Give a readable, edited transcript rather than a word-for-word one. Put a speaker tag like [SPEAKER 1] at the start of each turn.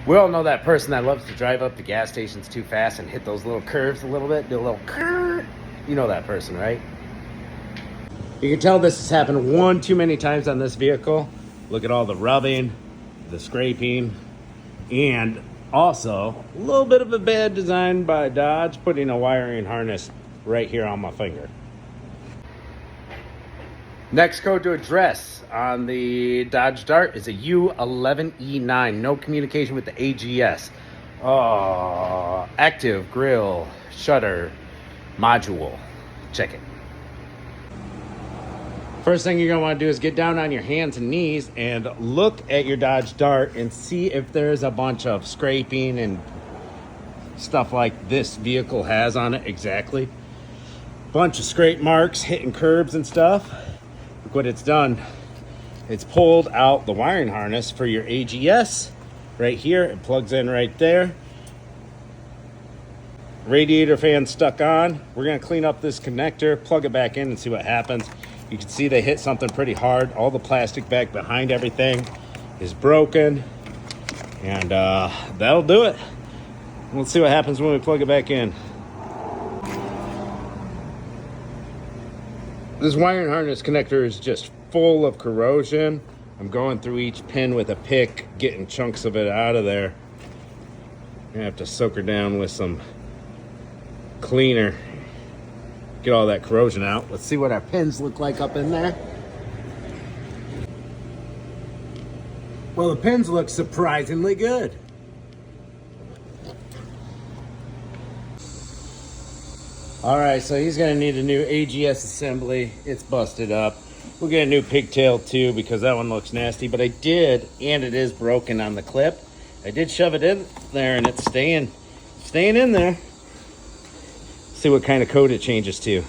[SPEAKER 1] We all know that person that loves to drive up the gas stations too fast and hit those little curves a little bit, do a little curve. You know that person, right? You can tell this has happened one too many times on this vehicle. Look at all the rubbing, the scraping, and also a little bit of a bad design by Dodge putting a wiring harness right here on my finger. Next code to address on the Dodge Dart is a U11E9. No communication with the AGS. Active grille shutter module. Check it. First thing you're going to want to do is get down on your hands and knees and look at your Dodge Dart and see if there's a bunch of scraping and stuff like this vehicle has on it. Exactly. Bunch of scrape marks hitting curbs and stuff. Look what it's done. It's pulled out the wiring harness for your AGS right here. It plugs in right there. Radiator fan stuck on. We're going to clean up this connector, plug it back in and see what happens. You can see they hit something pretty hard. All the plastic back behind everything is broken. And that'll do it. Let's see what happens when we plug it back in. This wiring harness connector is just full of corrosion. I'm going through each pin with a pick, getting chunks of it out of there. I'm gonna have to soak her down with some cleaner. Get all that corrosion out. Let's see what our pins look like up in there. Well, the pins look surprisingly good. All right, so he's gonna need a new AGS assembly. It's busted up. We'll get a new pigtail too because that one looks nasty, but I did, and it is broken on the clip. I did shove it in there and it's staying in there. See what kind of code it changes to.